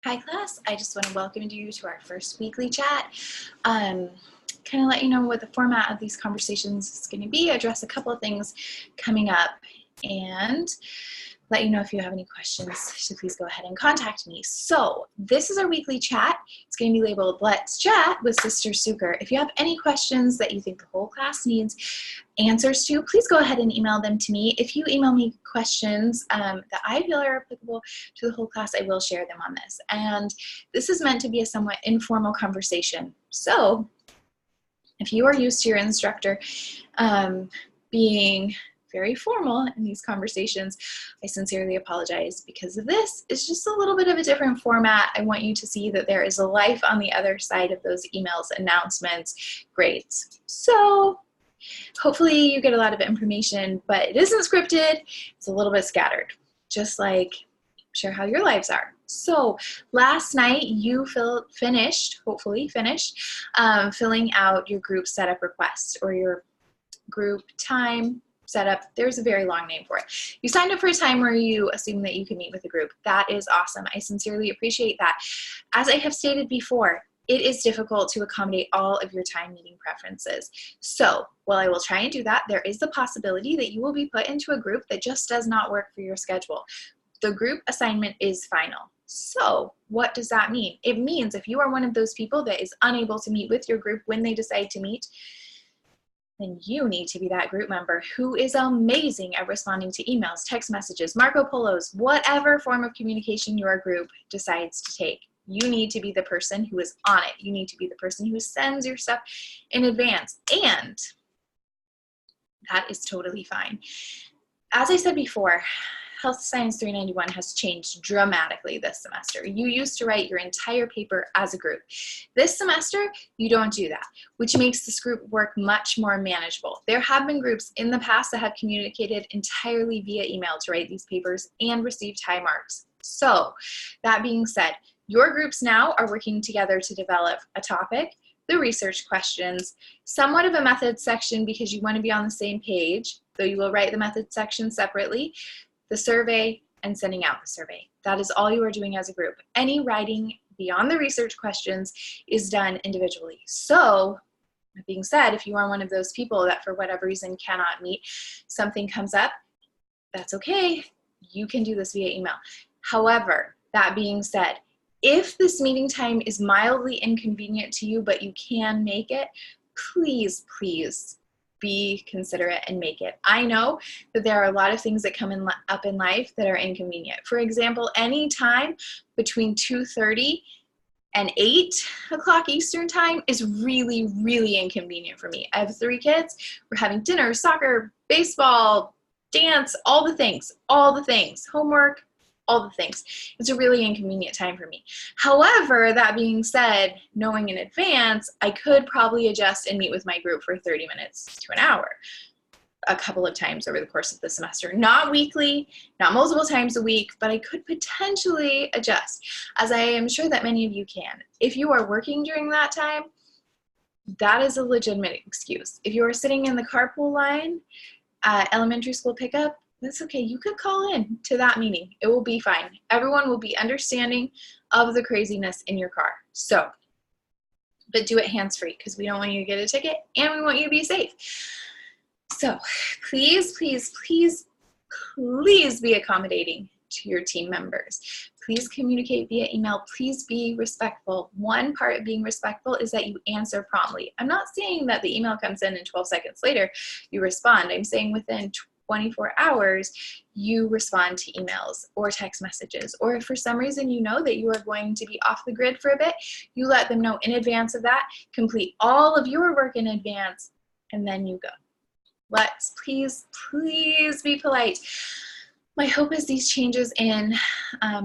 Hi class, I just want to welcome you to our first weekly chat. Kind of let you know what the format of these conversations is going to be, address a couple of things coming up, and let you know if you have any questions, so please go ahead and contact me. So this is our weekly chat. It's going to be labeled Let's Chat with Sister Suker. If you have any questions that you think the whole class needs answers to, please go ahead and email them to me. If you email me questions that I feel are applicable to the whole class, I will share them on this. And this is meant to be a somewhat informal conversation. So if you are used to your instructor being very formal in these conversations, I sincerely apologize because of this. It's just a little bit of a different format. I want you to see that there is a life on the other side of those emails, announcements, grades. So hopefully you get a lot of information, but it isn't scripted. It's a little bit scattered, just like share how your lives are. So last night you hopefully finished filling out your group setup request or your group time setup. There's a very long name for it. You signed up for a time where you assume that you can meet with a group. That is awesome. I sincerely appreciate that. As I have stated before, it is difficult to accommodate all of your time meeting preferences. So while I will try and do that, there is the possibility that you will be put into a group that just does not work for your schedule. The group assignment is final. So what does that mean? It means if you are one of those people that is unable to meet with your group when they decide to meet, then you need to be that group member who is amazing at responding to emails, text messages, Marco Polos, whatever form of communication your group decides to take. You need to be the person who is on it. You need to be the person who sends your stuff in advance. And that is totally fine. As I said before, Health Science 391 has changed dramatically this semester. You used to write your entire paper as a group. This semester, you don't do that, which makes this group work much more manageable. There have been groups in the past that have communicated entirely via email to write these papers and received high marks. So, that being said, your groups now are working together to develop a topic, the research questions, somewhat of a method section because you want to be on the same page, though you will write the method section separately, the survey, and sending out the survey. That is all you are doing as a group. Any writing beyond the research questions is done individually. So, that being said, if you are one of those people that for whatever reason cannot meet, something comes up, that's okay. You can do this via email. However, that being said, if this meeting time is mildly inconvenient to you, but you can make it, please, please be considerate and make it. I know that there are a lot of things that come up in life that are inconvenient. For example, any time between 2:30 and 8 o'clock Eastern time is really, really inconvenient for me. I have 3 kids. We're having dinner, soccer, baseball, dance, all the things, homework, all the things. It's a really inconvenient time for me. However, that being said, knowing in advance, I could probably adjust and meet with my group for 30 minutes to an hour a couple of times over the course of the semester. Not weekly, not multiple times a week, but I could potentially adjust, as I am sure that many of you can. If you are working during that time, that is a legitimate excuse. If you are sitting in the carpool line at elementary school pickup, that's okay. You could call in to that meeting. It will be fine. Everyone will be understanding of the craziness in your car. So, but do it hands-free because we don't want you to get a ticket and we want you to be safe. So please, please, please, please be accommodating to your team members. Please communicate via email. Please be respectful. One part of being respectful is that you answer promptly. I'm not saying that the email comes in and 12 seconds later you respond. I'm saying within 24 hours, you respond to emails or text messages. Or if for some reason you know that you are going to be off the grid for a bit, you let them know in advance of that, complete all of your work in advance, and then you go. Let's please, please be polite. My hope is these changes in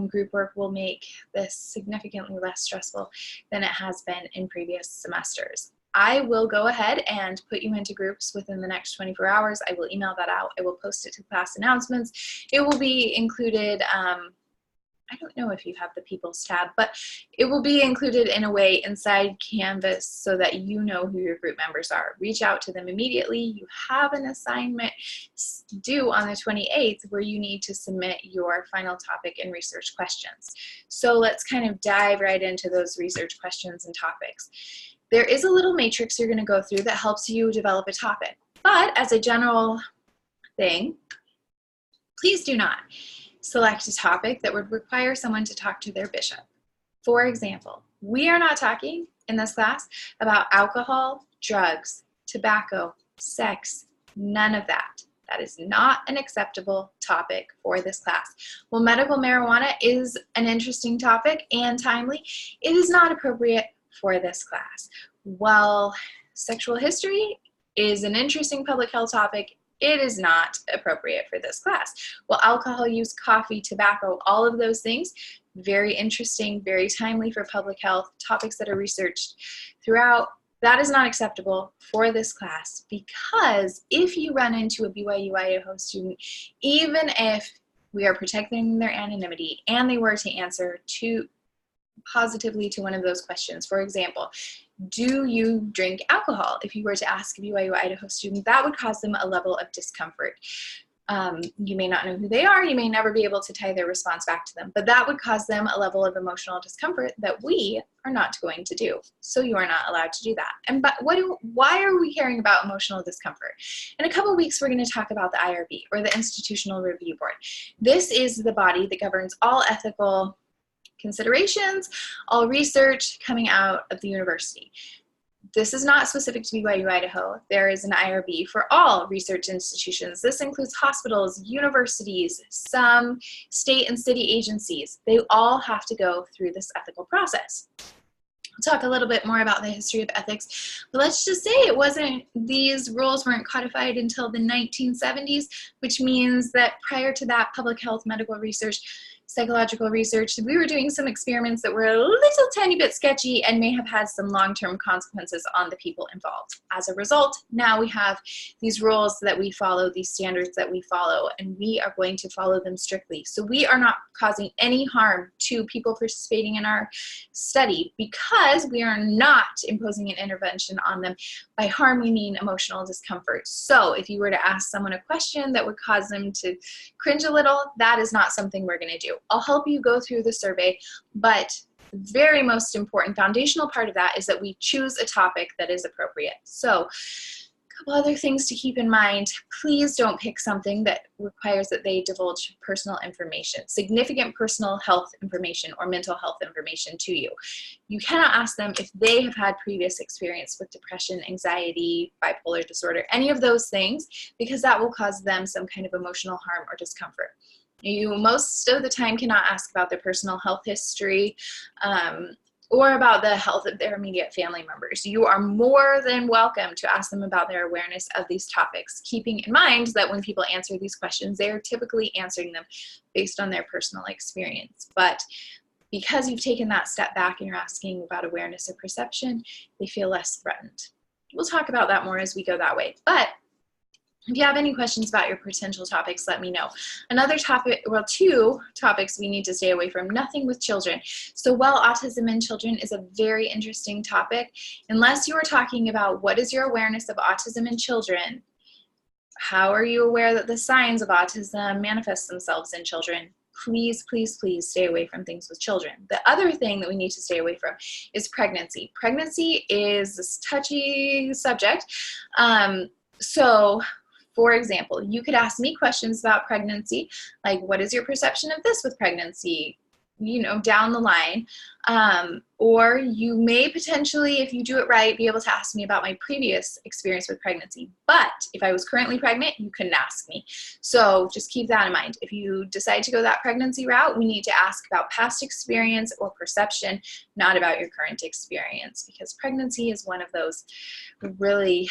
group work will make this significantly less stressful than it has been in previous semesters. I will go ahead and put you into groups within the next 24 hours. I will email that out. I will post it to class announcements. It will be included I don't know if you have the People's tab, but it will be included in a way inside Canvas so that you know who your group members are. Reach out to them immediately. You have an assignment due on the 28th where you need to submit your final topic and research questions. So let's kind of dive right into those research questions and topics. There is a little matrix you're going to go through that helps you develop a topic. But as a general thing, please do not select a topic that would require someone to talk to their bishop. For example, we are not talking in this class about alcohol, drugs, tobacco, sex, none of that. That is not an acceptable topic for this class. While medical marijuana is an interesting topic and timely, it is not appropriate for this class. While sexual history is an interesting public health topic, it is not appropriate for this class. Well, alcohol use, coffee, tobacco, all of those things, very interesting, very timely for public health, topics that are researched throughout. That is not acceptable for this class because if you run into a BYU Idaho student, even if we are protecting their anonymity and they were to answer positively to one of those questions, for example, do you drink alcohol? If you were to ask a BYU Idaho student, that would cause them a level of discomfort. You may not know who they are, you may never be able to tie their response back to them, but that would cause them a level of emotional discomfort that we are not going to do. So you are not allowed to do that. And why are we caring about emotional discomfort? In a couple of weeks, we're going to talk about the IRB, or the Institutional Review Board. This is the body that governs all ethical considerations, all research coming out of the university. This is not specific to BYU Idaho. There is an IRB for all research institutions. This includes hospitals, universities, some state and city agencies. They all have to go through this ethical process. We'll talk a little bit more about the history of ethics, but let's just say these rules weren't codified until the 1970s, which means that prior to that, public health, medical research, psychological research, we were doing some experiments that were a little tiny bit sketchy and may have had some long-term consequences on the people involved. As a result, now we have these rules that we follow, these standards that we follow, and we are going to follow them strictly. So we are not causing any harm to people participating in our study because we are not imposing an intervention on them. By harm, we mean emotional discomfort. So if you were to ask someone a question that would cause them to cringe a little, that is not something we're going to do. I'll help you go through the survey, but the very most important foundational part of that is that we choose a topic that is appropriate. So a couple other things to keep in mind. Please don't pick something that requires that they divulge personal information, significant personal health information or mental health information to you. You cannot ask them if they have had previous experience with depression, anxiety, bipolar disorder, any of those things, because that will cause them some kind of emotional harm or discomfort. You most of the time cannot ask about their personal health history or about the health of their immediate family members. You are more than welcome to ask them about their awareness of these topics, keeping in mind that when people answer these questions, they are typically answering them based on their personal experience. But because you've taken that step back and you're asking about awareness or perception, they feel less threatened. We'll talk about that more as we go that way. But if you have any questions about your potential topics, let me know. Another topic, well, two topics we need to stay away from, nothing with children. So while autism in children is a very interesting topic, unless you are talking about what is your awareness of autism in children, how are you aware that the signs of autism manifest themselves in children, please, please, please stay away from things with children. The other thing that we need to stay away from is pregnancy. Pregnancy is this touchy subject. For example, you could ask me questions about pregnancy, like what is your perception of this with pregnancy, down the line. Or you may potentially, if you do it right, be able to ask me about my previous experience with pregnancy. But if I was currently pregnant, you couldn't ask me. So just keep that in mind. If you decide to go that pregnancy route, we need to ask about past experience or perception, not about your current experience, because pregnancy is one of those really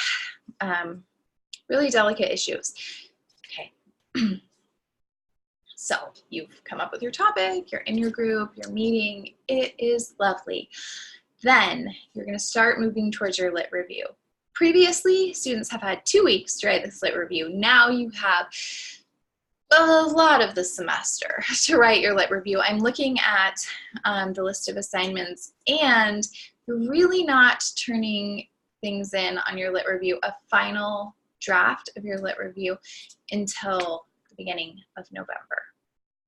delicate issues. Okay. So you've come up with your topic, you're in your group, you're meeting, it is lovely. Then you're going to start moving towards your lit review. Previously, students have had 2 weeks to write this lit review. Now you have a lot of the semester to write your lit review. I'm looking at the list of assignments, and you're really not turning things in on your lit review, a final draft of your lit review, until the beginning of November.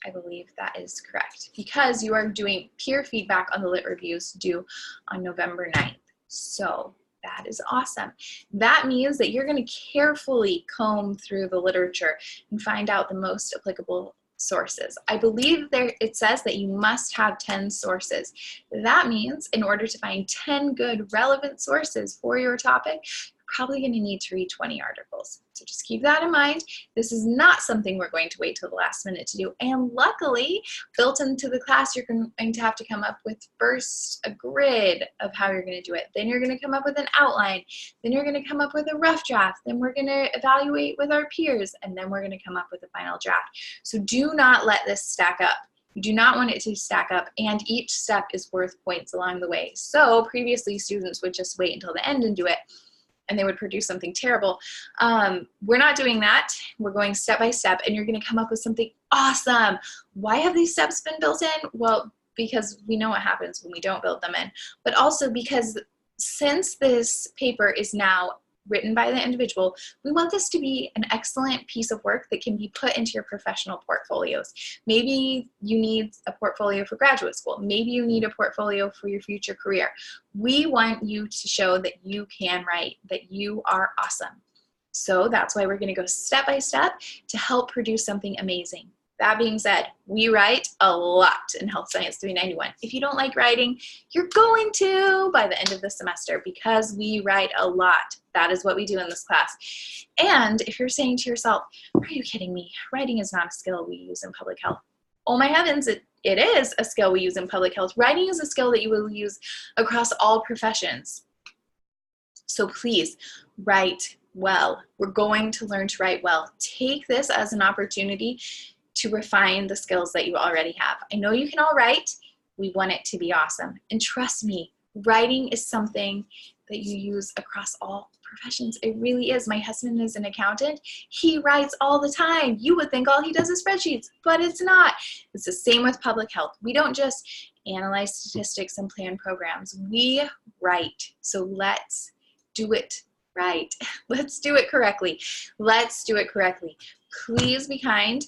I believe that is correct, because you are doing peer feedback on the lit reviews due on November 9th. So that is awesome. That means that you're going to carefully comb through the literature and find out the most applicable sources. I believe there it says that you must have 10 sources. That means in order to find 10 good relevant sources for your topic, you're probably going to need to read 20 articles. So just keep that in mind. This is not something we're going to wait till the last minute to do. And luckily, built into the class, you're going to have to come up with first a grid of how you're going to do it. Then you're going to come up with an outline. Then you're going to come up with a rough draft. Then we're going to evaluate with our peers. And then we're going to come up with a final draft. So do not let this stack up. You do not want it to stack up, and each step is worth points along the way. So previously, students would just wait until the end and do it, and they would produce something terrible. We're not doing that. We're going step by step, and you're going to come up with something awesome. Why have these steps been built in? Well, because we know what happens when we don't build them in, but also because since this paper is now written by the individual, we want this to be an excellent piece of work that can be put into your professional portfolios. Maybe you need a portfolio for graduate school. Maybe you need a portfolio for your future career. We want you to show that you can write, that you are awesome. So that's why we're going to go step by step to help produce something amazing. That being said, we write a lot in Health Science 391. If you don't like writing, you're going to by the end of the semester, because we write a lot. That is what we do in this class. And if you're saying to yourself, are you kidding me? Writing is not a skill we use in public health. Oh my heavens, it is a skill we use in public health. Writing is a skill that you will use across all professions. So please write well. We're going to learn to write well. Take this as an opportunity to refine the skills that you already have. I know you can all write. We want it to be awesome. And trust me, writing is something that you use across all professions. It really is. My husband is an accountant. He writes all the time. You would think all he does is spreadsheets, but it's not. It's the same with public health. We don't just analyze statistics and plan programs. We write. So let's do it right. Let's do it correctly. Let's do it correctly. Please be kind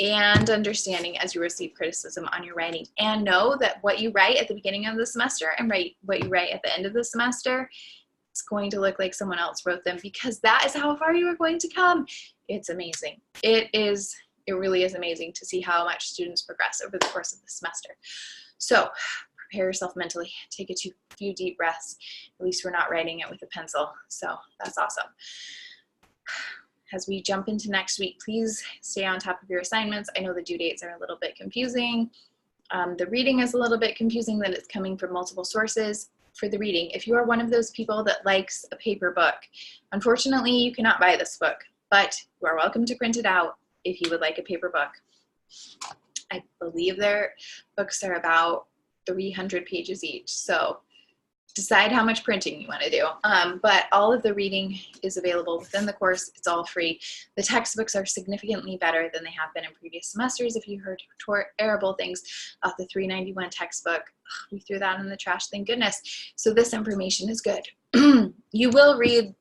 and understanding as you receive criticism on your writing, and know that what you write at the beginning of the semester and what you write at the end of the semester, it's going to look like someone else wrote them, because that is how far you are going to come. It's amazing. It really is amazing to see how much students progress over the course of the semester. So prepare yourself mentally. Take a few deep breaths. At least we're not writing it with a pencil, so that's awesome. As we jump into next week, please stay on top of your assignments. I know the due dates are a little bit confusing. The reading is a little bit confusing, that it's coming from multiple sources. For the reading, if you are one of those people that likes a paper book, unfortunately you cannot buy this book, but you are welcome to print it out if you would like a paper book. I believe their books are about 300 pages each, so decide how much printing you want to do. But all of the reading is available within the course. It's all free. The textbooks are significantly better than they have been in previous semesters. If you heard terrible things about the 391 textbook, we threw that in the trash, thank goodness. So this information is good. You will read,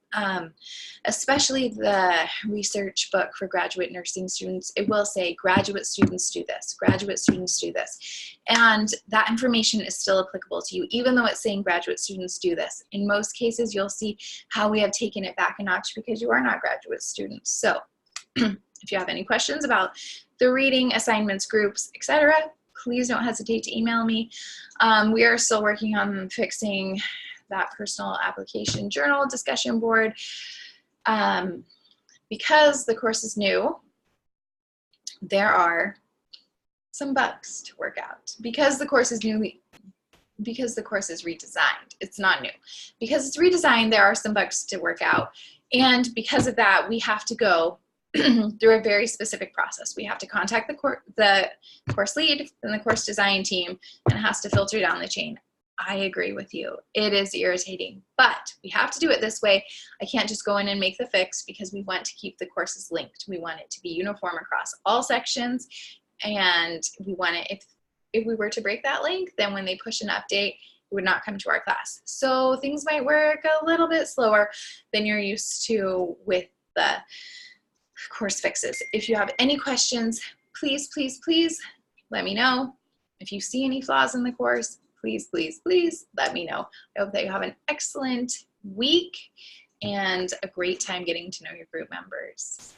especially the research book for graduate nursing students. It will say graduate students do this, graduate students do this. And that information is still applicable to you, even though it's saying graduate students do this. In most cases, you'll see how we have taken it back a notch because you are not graduate students. So if you have any questions about the reading, assignments, groups, etc., please don't hesitate to email me. We are still working on fixing that personal application journal discussion board. Because the course is new, there are some bugs to work out. Because the course is redesigned, it's not new. Because it's redesigned, there are some bugs to work out. And because of that, we have to go through a very specific process. We have to contact the course lead and the course design team, and it has to filter down the chain. I agree with you. It is irritating, but we have to do it this way. I can't just go in and make the fix because we want to keep the courses linked. We want it to be uniform across all sections, and we want it, if we were to break that link, then when they push an update, it would not come to our class. So things might work a little bit slower than you're used to with the course fixes. If you have any questions, please, please, please let me know. If you see any flaws in the course, please, please, please let me know. I hope that you have an excellent week and a great time getting to know your group members.